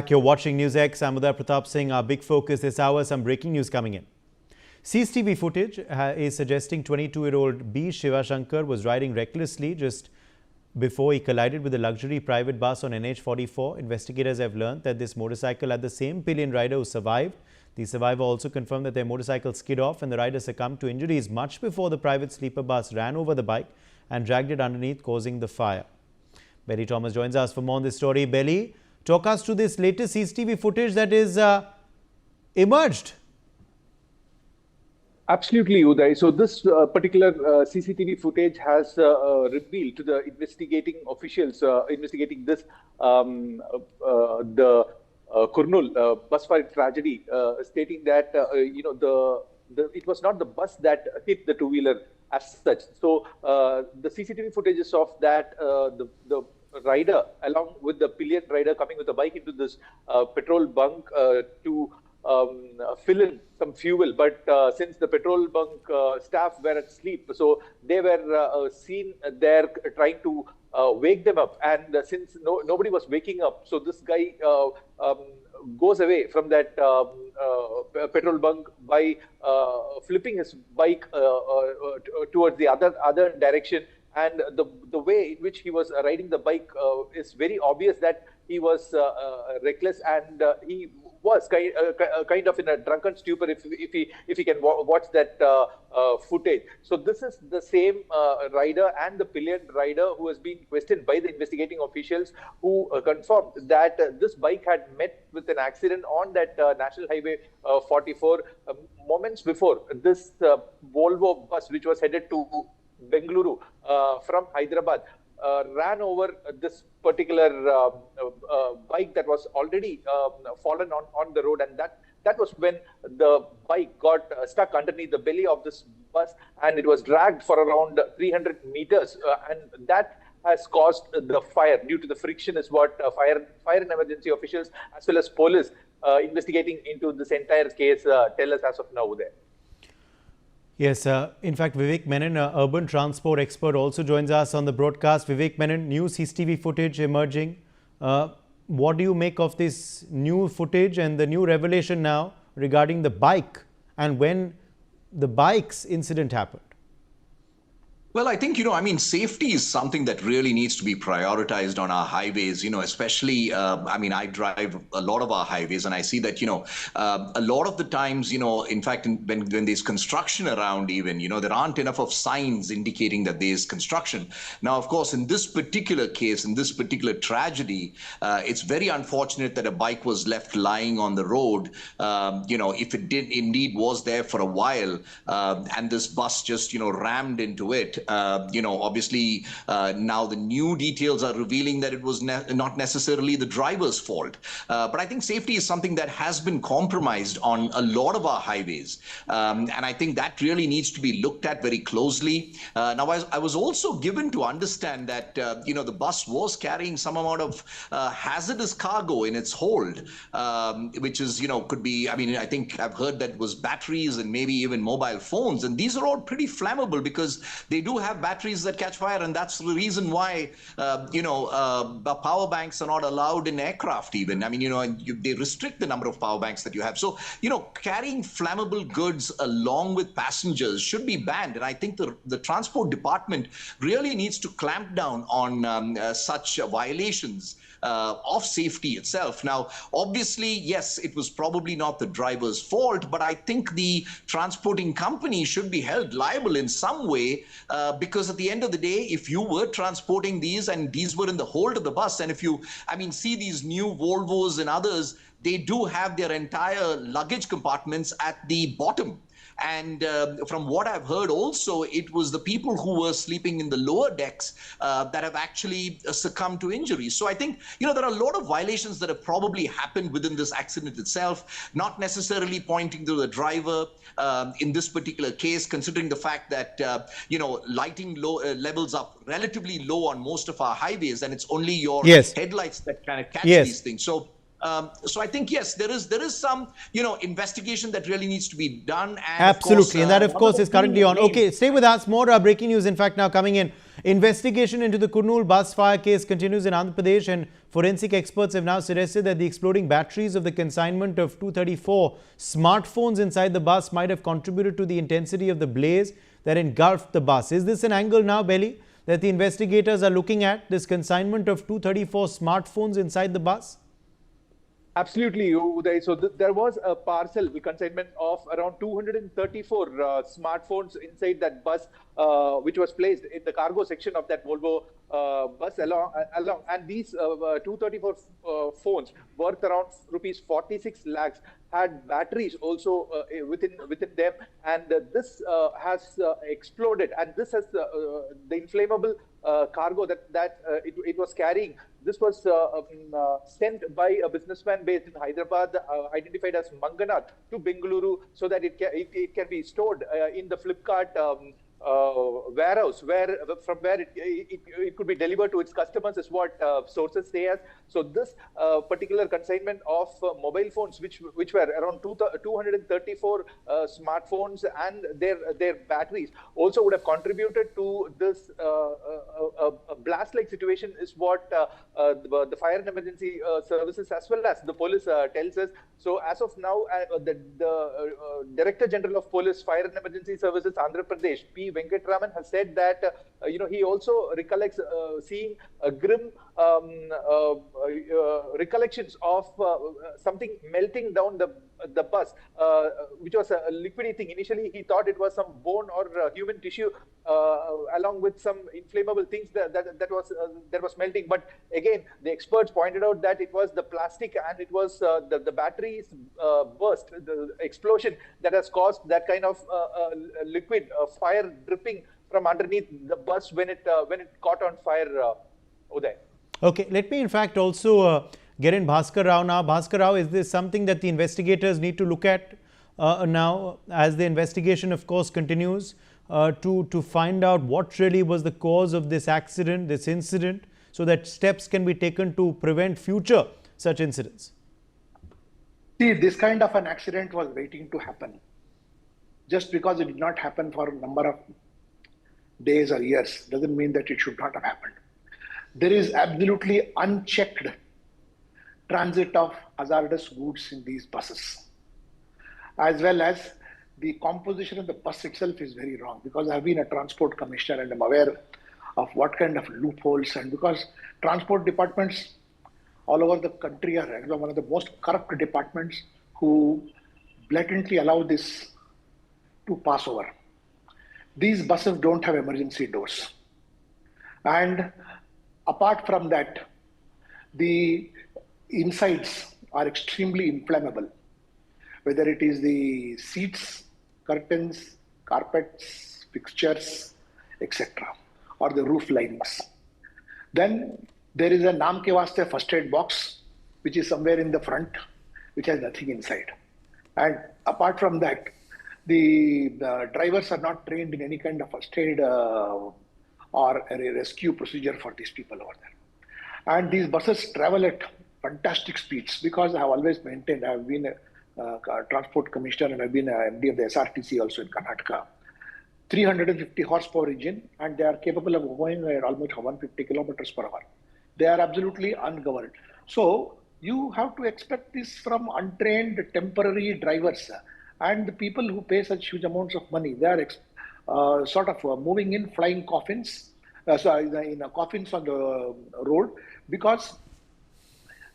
You're watching NewsX. I'm Andhra Pratap Singh. Our big focus this hour, some breaking news coming in. CCTV footage is suggesting 22-year-old B. Shivashankar was riding recklessly just before he collided with a luxury private bus on NH44. Investigators have learned that this motorcycle had the same pillion rider who survived. The survivor also confirmed that their motorcycle skid off and the rider succumbed to injuries much before the private sleeper bus ran over the bike and dragged it underneath, causing the fire. Belly Thomas joins us for more on this story. Belly, talk us to this latest CCTV footage that is emerged. Absolutely, Uday. So this particular CCTV footage has revealed to the investigating officials investigating this the Kurnool Bus Fire tragedy, stating that it was not the bus that hit the two-wheeler as such. So the CCTV footages of that the rider along with the pillion rider coming with a bike into this petrol bunk to fill in some fuel, but since the petrol bunk staff were asleep, so they were seen there trying to wake them up, and since nobody was waking up, so this guy goes away from that petrol bunk by flipping his bike towards the other direction. And the way in which he was riding the bike is very obvious that he was reckless, and he was kind of in a drunken stupor if he can watch that footage. So this is the same rider and the pillion rider who has been questioned by the investigating officials, who confirmed that this bike had met with an accident on that National Highway 44 moments before. This Volvo bus, which was headed to Bengaluru from Hyderabad, ran over this particular bike that was already fallen on the road, and that was when the bike got stuck underneath the belly of this bus, and it was dragged for around 300 meters, and that has caused the fire due to the friction, is what fire and emergency officials as well as police investigating into this entire case tell us as of now there. Yes, in fact, Vivek Menon, urban transport expert, also joins us on the broadcast. Vivek Menon, new CCTV footage emerging. What do you make of this new footage and the new revelation now regarding the bike and when the bike's incident happened? Well, I think, safety is something that really needs to be prioritized on our highways, especially, I drive a lot of our highways, and I see that, a lot of the times, in fact, when there's construction around even, there aren't enough of signs indicating that there's construction. Now, of course, in this particular case, in this particular tragedy, it's very unfortunate that a bike was left lying on the road, if it did indeed was there for a while, and this bus just, rammed into it. Obviously, now the new details are revealing that it was not necessarily the driver's fault. But I think safety is something that has been compromised on a lot of our highways. And I think that really needs to be looked at very closely. Now, I was also given to understand that, the bus was carrying some amount of hazardous cargo in its hold, which is, could be, I think I've heard that was batteries and maybe even mobile phones. And these are all pretty flammable because they do have batteries that catch fire, and that's the reason why power banks are not allowed in aircraft even. They restrict the number of power banks that you have. So carrying flammable goods along with passengers should be banned, and I think the transport department really needs to clamp down on such violations of safety itself. Now, obviously, yes, it was probably not the driver's fault, but I think the transporting company should be held liable in some way, because at the end of the day, if you were transporting these and these were in the hold of the bus, and if you, see these new Volvos and others, they do have their entire luggage compartments at the bottom. And from what I've heard also, it was the people who were sleeping in the lower decks that have actually succumbed to injuries. So I think, there are a lot of violations that have probably happened within this accident itself, not necessarily pointing to the driver in this particular case, considering the fact that, lighting levels are relatively low on most of our highways, and it's only your headlights that kind of catch these things. So I think, yes, there is some, investigation that really needs to be done. And absolutely. of course, and that, of course, is currently on. Okay, stay with us. More breaking news, in fact, now coming in. Investigation into the Kurnool Bus Fire case continues in Andhra Pradesh, and forensic experts have now suggested that the exploding batteries of the consignment of 234 smartphones inside the bus might have contributed to the intensity of the blaze that engulfed the bus. Is this an angle now, Belly, that the investigators are looking at, this consignment of 234 smartphones inside the bus? Absolutely, Uday. So there was a parcel consignment of around 234 smartphones inside that bus, which was placed in the cargo section of that Volvo bus along. And these 234 phones worth around rupees 46 lakhs had batteries also within them, and this has exploded. And this has the inflammable cargo that it was carrying. This was sent by a businessman based in Hyderabad, identified as Manganath, to Bengaluru, so that it can be stored in the Flipkart warehouse, from where it could be delivered to its customers, is what sources say as. So this particular consignment of mobile phones, which were around 234 smartphones and their batteries, also would have contributed to this blast-like situation, is what the fire and emergency services as well as the police tells us. So as of now, the Director General of Police, Fire and Emergency Services, Andhra Pradesh, P. Venkatraman, has said that he also recollects seeing a grim recollections of something melting down the bus, which was a liquidy thing. Initially, he thought it was some bone or human tissue, along with some inflammable things that was melting. But again, the experts pointed out that it was the plastic, and it was the batteries burst, the explosion, that has caused that kind of liquid fire dripping from underneath the bus when it caught on fire, Uday. Okay, let me in fact also get in Bhaskar Rao now. Bhaskar Rao, is this something that the investigators need to look at now, as the investigation of course continues, to find out what really was the cause of this accident, this incident, so that steps can be taken to prevent future such incidents? See, this kind of an accident was waiting to happen. Just because it did not happen for a number of days or years doesn't mean that it should not have happened. There is absolutely unchecked transit of hazardous goods in these buses, as well as the composition of the bus itself is very wrong, because I've been a transport commissioner and I'm aware of what kind of loopholes, and because transport departments all over the country are one of the most corrupt departments who blatantly allow this to pass over. These buses don't have emergency doors. And apart from that, the insides are extremely inflammable, whether it is the seats, curtains, carpets, fixtures, etc., or the roof linings. Then there is a naam ke vaste first aid box, which is somewhere in the front, which has nothing inside. And apart from that, the drivers are not trained in any kind of first aid or a rescue procedure for these people over there. And these buses travel at fantastic speeds, because I have always maintained, I have been a transport commissioner and I've been a MD of the SRTC also in Karnataka. 350 horsepower engine, and they are capable of going at almost 150 kilometers per hour. They are absolutely ungoverned. So you have to expect this from untrained temporary drivers, and the people who pay such huge amounts of money. They are sort of moving in flying coffins, in coffins on the road, because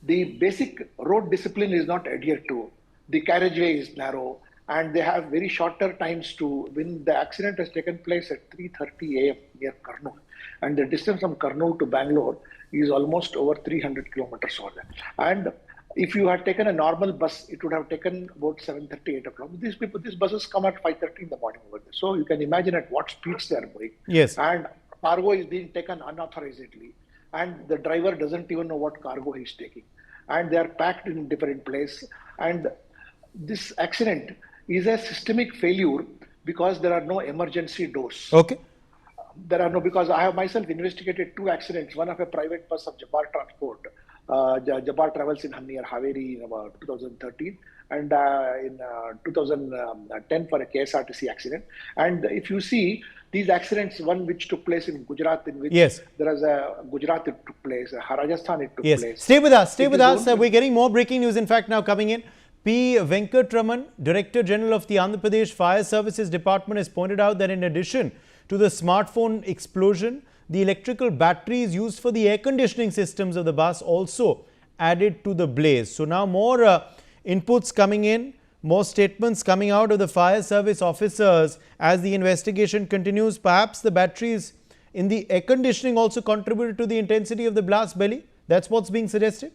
the basic road discipline is not adhered to. The carriageway is narrow, and they have very shorter times to, when the accident has taken place at 3:30 a.m. near Kurnool, and the distance from Kurnool to Bangalore is almost over 300 kilometers over there. And if you had taken a normal bus, it would have taken about 7:30, 8 o'clock. These buses come at 5:30 in the morning over there. So you can imagine at what speeds they are going. Yes. And cargo is being taken unauthorizedly, and the driver doesn't even know what cargo he's taking. And they are packed in different places. And this accident is a systemic failure because there are no emergency doors. Okay. There are no, because I have myself investigated 2 accidents, one of a private bus of Jabbar Transport, Jabbar Travels in near Haveri in about 2013, and in 2010 for a KSRTC accident. And if you see, these accidents, one which took place in Gujarat, in which Yes. there was a Gujarat it took place, Rajasthan it took Yes. place. Stay with us. Stay It with is us. only- We're getting more breaking news, in fact, now coming in. P. Venkatraman, Director General of the Andhra Pradesh Fire Services Department, has pointed out that in addition to the smartphone explosion, the electrical batteries used for the air conditioning systems of the bus also added to the blaze. So now more inputs coming in, more statements coming out of the fire service officers as the investigation continues. Perhaps the batteries in the air conditioning also contributed to the intensity of the blast, Belly? That's what's being suggested?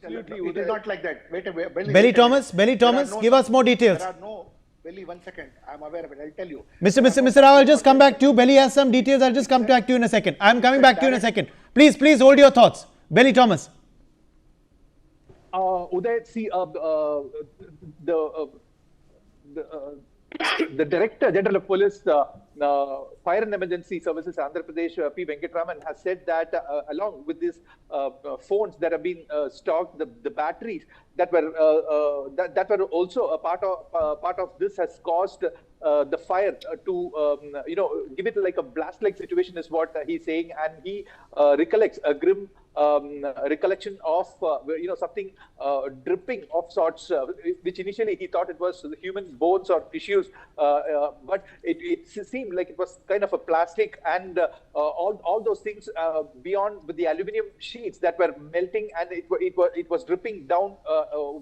Absolutely, it is not like that. Wait a minute. Belly Thomas, give us more details. There are no, Belly, 1 second. I'm aware of it. I'll tell you. Mr. Rao, I'll just come back to you. Belly has some details. I'll just come back to you in a second. I'm coming back to you in a second. Please hold your thoughts. Belly Thomas. Uday, see, the Director General of Police, Fire and Emergency Services, Andhra Pradesh, P. Venkatraman, has said that along with these phones that have been stocked, the batteries that were also a part of this has caused the fire to give it like a blast-like situation, is what he's saying, and he recollects a grim recollection of something dripping of sorts, which initially he thought it was human bones or tissues, but it seemed like it was kind of a plastic, and all those things beyond with the aluminum sheets that were melting, and it was dripping down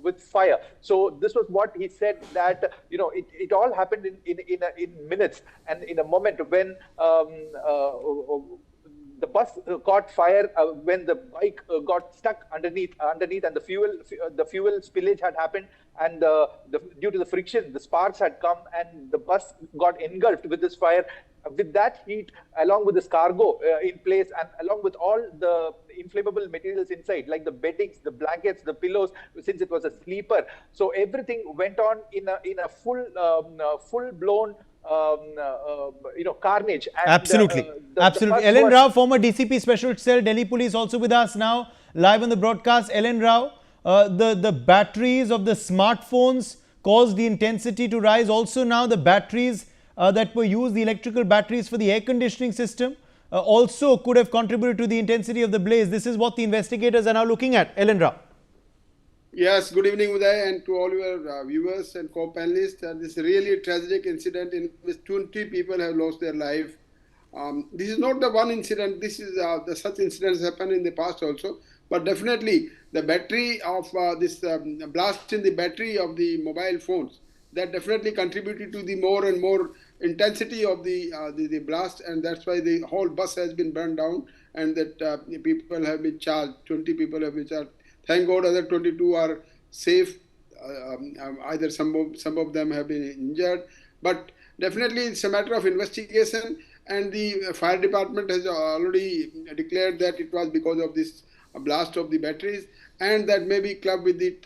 with fire. So this was what he said, that it all happened in minutes and in a moment when the bus caught fire, when the bike got stuck underneath, and the fuel spillage had happened, and due to the friction, the sparks had come, and the bus got engulfed with this fire. With that heat, along with this cargo in place, and along with all the inflammable materials inside, like the beddings, the blankets, the pillows, since it was a sleeper, so everything went on in a full blown carnage. And, Absolutely. Ellen Rao, former DCP Special Cell, Delhi Police, also with us now, live on the broadcast. Ellen Rao, the batteries of the smartphones caused the intensity to rise. Also now the batteries that were used, the electrical batteries for the air conditioning system, also could have contributed to the intensity of the blaze. This is what the investigators are now looking at. Ellen Rao. Yes, good evening, Uday, and to all your viewers and co-panelists. This is really a tragic incident in which 20 people have lost their life. This is not the one incident. This is such incidents happen in the past also. But definitely, the battery of this blast in the battery of the mobile phones, that definitely contributed to the more and more intensity of the blast, and that's why the whole bus has been burned down, and that people have been charged. 20 people have been charged. Thank God, other 22 are safe. Either some of them have been injured, but definitely it's a matter of investigation. And the fire department has already declared that it was because of this blast of the batteries, and that may be clubbed with it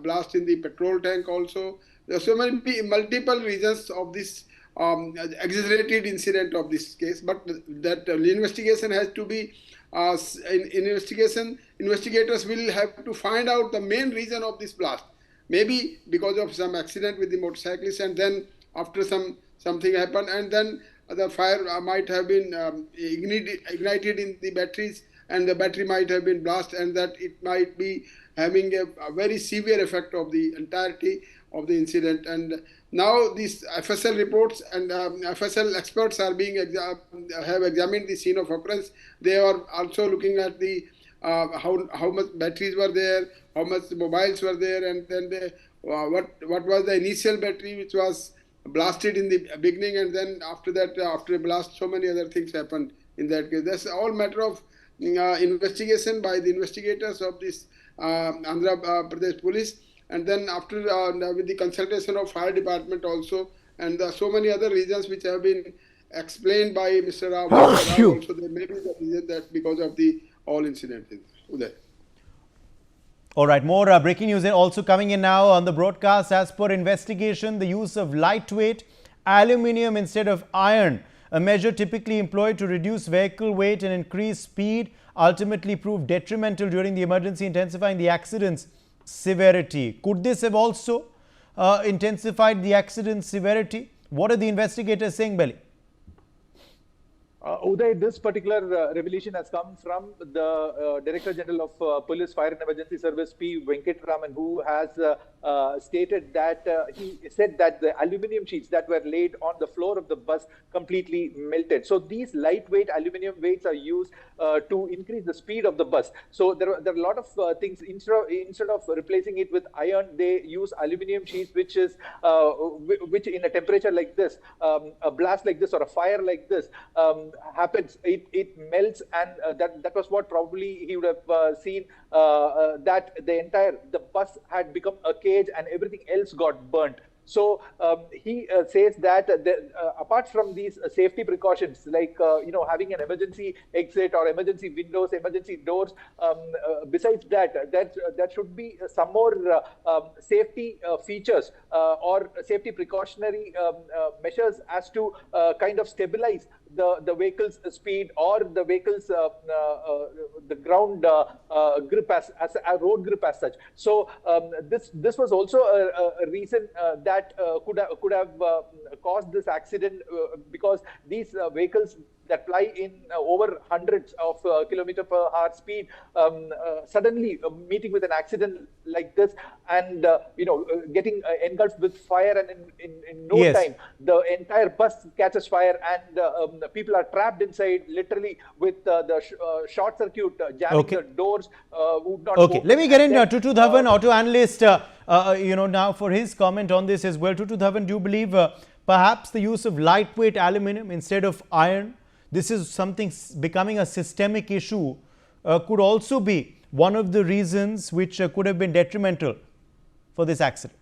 blast in the petrol tank also. There are so many multiple reasons of this exaggerated incident of this case, but that the investigation has to be investigators will have to find out the main reason of this blast. Maybe because of some accident with the motorcyclist, and then after something happened, and then the fire might have been ignited in the batteries, and the battery might have been blasted, and that it might be having a very severe effect of the entirety of the incident. And now these FSL reports and FSL experts are have examined the scene of occurrence. They are also looking at the how much batteries were there, how much mobiles were there, and then what was the initial battery which was blasted in the beginning, and then after that, after a blast, so many other things happened in that case. That's all matter of investigation by the investigators of this Andhra Pradesh police, and then after with the consultation of fire department also, and so many other reasons which have been explained by Mr. Rao. Also, there may be the reason that because of the all incident. Uday. All right, more breaking news also coming in now on the broadcast. As per investigation, the use of lightweight aluminium instead of iron, a measure typically employed to reduce vehicle weight and increase speed, ultimately proved detrimental during the emergency, intensifying the accident's severity. Could this have also intensified the accident's severity? What are the investigators saying, Belly? Uday, this particular revelation has come from the Director General of Police Fire and Emergency Service, P. Venkatraman, who has stated that he said that the aluminium sheets that were laid on the floor of the bus completely melted. So these lightweight aluminium weights are used to increase the speed of the bus. So there are a lot of things. Instead of replacing it with iron, they use aluminium sheets, which which in a temperature like this, a blast like this or a fire like this, happens, it melts, and that was what probably he would have seen, that the bus had become a cage and everything else got burnt. So he says that apart from these safety precautions, like having an emergency exit or emergency windows, emergency doors, besides that, there should be some more safety features or safety precautionary measures as to kind of stabilize the vehicle's speed or the vehicle's the ground grip as a road grip as such. So this was also a reason that could have caused this accident, because these vehicles that fly in over hundreds of kilometer per hour speed, suddenly meeting with an accident like this, and getting engulfed with fire, and in no time the entire bus catches fire, and people are trapped inside, literally, with the short circuit jamming the doors. Would not Okay, go. let me get in Tutu Dhawan, auto analyst, now for his comment on this as well. Tutu Dhawan, do you believe perhaps the use of lightweight aluminum instead of iron, this is something becoming a systemic issue, could also be one of the reasons which could have been detrimental for this accident?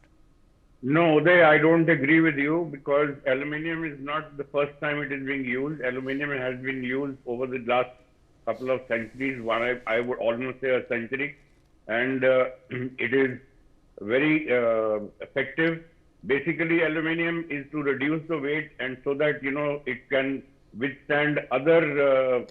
No, Uday, I don't agree with you, because aluminium is not the first time it is being used. Aluminium has been used over the last couple of centuries, I would almost say a century, and it is very effective. Basically, aluminium is to reduce the weight, and so that it can withstand other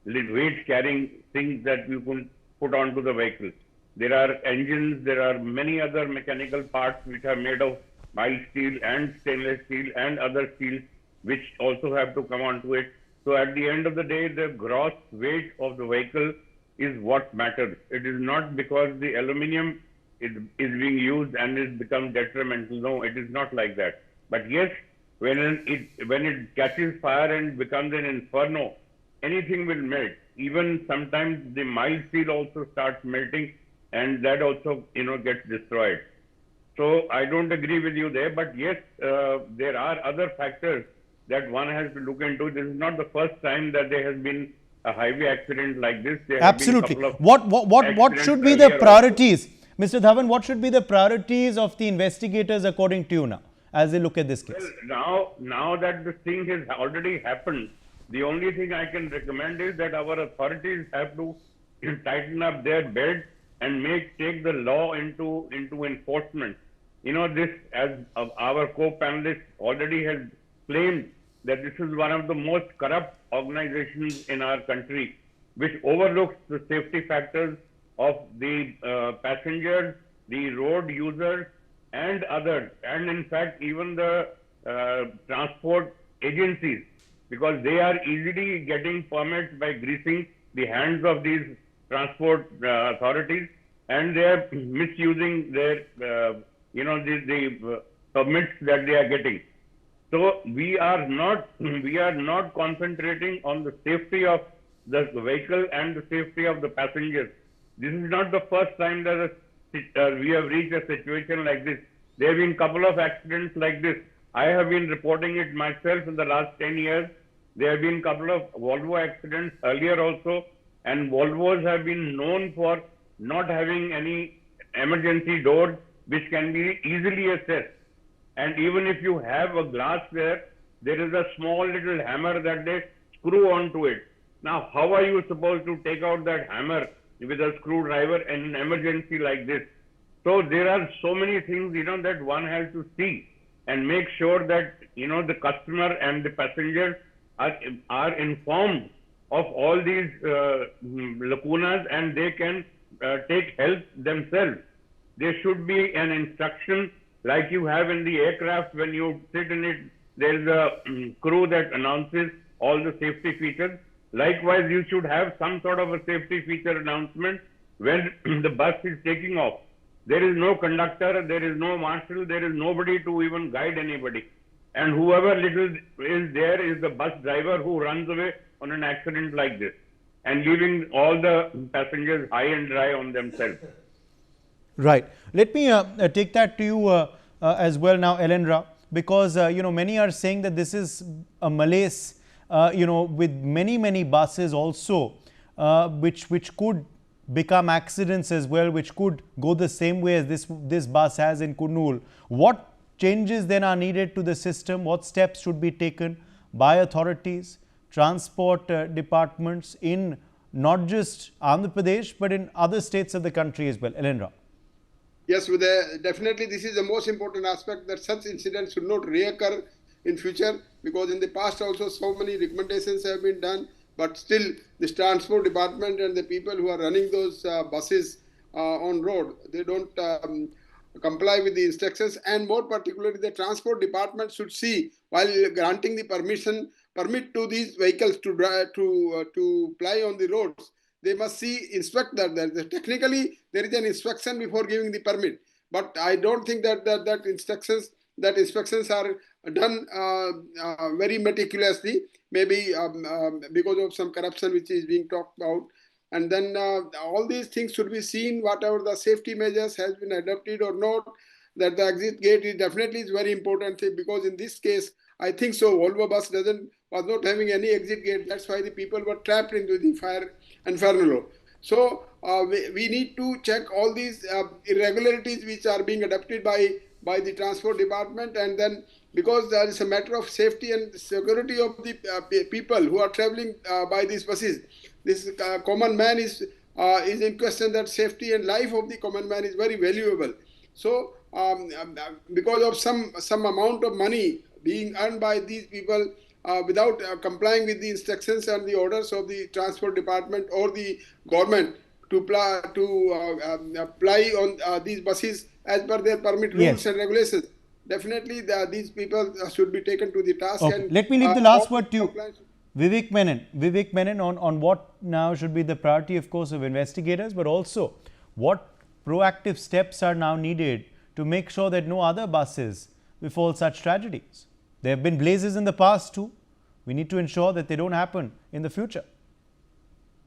weight carrying things that you can put onto the vehicle. There are engines, there are many other mechanical parts which are made of mild steel and stainless steel and other steels, which also have to come onto it. So at the end of the day, the gross weight of the vehicle is what matters. It is not because the aluminium is being used and is become detrimental. No, it is not like that. But yes, when it catches fire and becomes an inferno, anything will melt. Even sometimes the mild steel also starts melting, and that also gets destroyed. So I don't agree with you there, but yes, there are other factors that one has to look into. This is not the first time that there has been a highway accident like this. There Absolutely. Have been a couple of What should be the priorities, Mr. Dhawan? What should be the priorities of the investigators according to you now, as they look at this case? Well, now that this thing has already happened, the only thing I can recommend is that our authorities have to tighten up their belt and take the law into enforcement. This, as our co-panelist already has claimed, that this is one of the most corrupt organizations in our country, which overlooks the safety factors of the passengers, the road users, and others, and in fact even the transport agencies, because they are easily getting permits by greasing the hands of these transport authorities, and they are misusing their the permits that they are getting. So we are not concentrating on the safety of the vehicle and the safety of the passengers. This is not the first time that we have reached a situation like this. There have been a couple of accidents like this. I have been reporting it myself in the last 10 years. There have been a couple of Volvo accidents earlier also, and Volvos have been known for not having any emergency doors which can be easily accessed. And even if you have a glass there is a small little hammer that they screw onto it. Now, how are you supposed to take out that hammer with a screwdriver in an emergency like this? So there are so many things, that one has to see and make sure that, the customer and the passengers are informed of all these lacunas, and they can take help themselves. There should be an instruction like you have in the aircraft. When you sit in it, there is a crew that announces all the safety features. Likewise, you should have some sort of a safety feature announcement when the bus is taking off. There is no conductor, there is no marshal, there is nobody to even guide anybody. And whoever little is there is the bus driver who runs away on an accident like this and leaving all the passengers high and dry on themselves. Right. Let me take that to you as well now, Elendra, because many are saying that this is a malaise, with many buses also, which could become accidents as well, which could go the same way as this bus has in Kurnool. What changes then are needed to the system? What steps should be taken by authorities, transport departments in not just Andhra Pradesh but in other states of the country as well? Elendra. Yes, definitely this is the most important aspect, that such incidents should not reoccur in future, because in the past also so many recommendations have been done, but still this transport department and the people who are running those buses on road, they don't comply with the instructions. And more particularly, the transport department should see, while granting the permit to these vehicles to ply on the roads, they must inspect that. Technically, there is an inspection before giving the permit, but I don't think that inspections are done very meticulously, maybe because of some corruption which is being talked about. And then all these things should be seen, whatever the safety measures has been adopted or not, that the exit gate is definitely very important thing, because in this case, I think so, Volvo bus was not having any exit gate. That's why the people were trapped into the fire inferno. So we need to check all these irregularities which are being adopted by the transport department, and then because there is a matter of safety and security of the people who are traveling by these buses. This common man is in question, that safety and life of the common man is very valuable. So because of some amount of money being earned by these people without complying with the instructions and the orders of the transport department or the government to ply on these buses as per their permit rules and regulations, definitely these people should be taken to the task. Okay. And let me leave the last word to you, Vivek Menon, on what now should be the priority, of course, of investigators, but also what proactive steps are now needed to make sure that no other buses befall such tragedies. There have been blazes in the past too. We need to ensure that they don't happen in the future.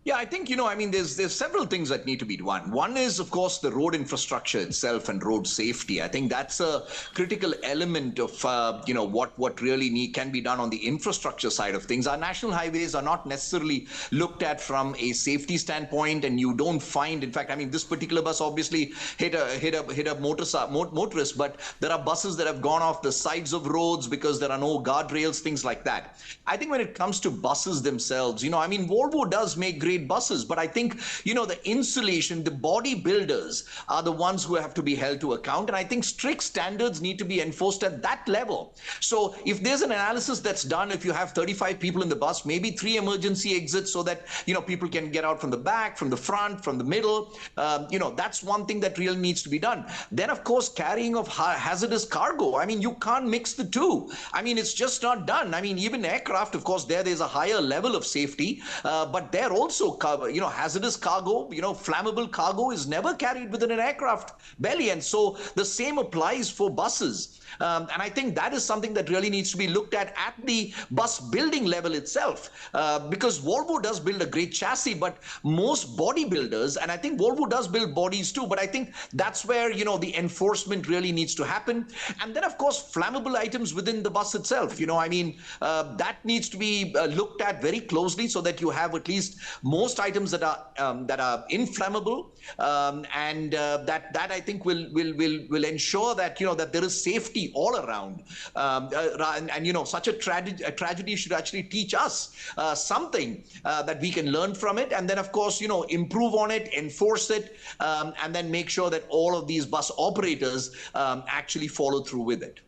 Yeah, I think, there's several things that need to be done. One is, of course, the road infrastructure itself and road safety. I think that's a critical element of, what really can be done on the infrastructure side of things. Our national highways are not necessarily looked at from a safety standpoint, and you don't find, in fact, this particular bus obviously hit a motorist, but there are buses that have gone off the sides of roads because there are no guardrails, things like that. I think when it comes to buses themselves, Volvo does make great buses, but I think, the insulation, the body builders are the ones who have to be held to account. And I think strict standards need to be enforced at that level. So if there's an analysis that's done, if you have 35 people in the bus, maybe 3 emergency exits so that, people can get out from the back, from the front, from the middle. That's one thing that really needs to be done. Then, of course, carrying of hazardous cargo. You can't mix the two. It's just not done. Even aircraft, of course, there's a higher level of safety, but they're also, hazardous cargo, flammable cargo is never carried within an aircraft belly. And so the same applies for buses. And I think that is something that really needs to be looked at the bus building level itself, because Volvo does build a great chassis, but most bodybuilders, and I think Volvo does build bodies too, but I think that's where, the enforcement really needs to happen. And then, of course, flammable items within the bus itself, that needs to be looked at very closely so that you have at least most items that are inflammable, and that I think will ensure that, that there is safety all around. And such a tragedy should actually teach us something that we can learn from it, and then, of course, improve on it, enforce it, and then make sure that all of these bus operators actually follow through with it.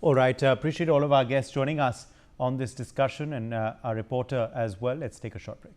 All right. Appreciate all of our guests joining us on this discussion, and our reporter as well. Let's take a short break.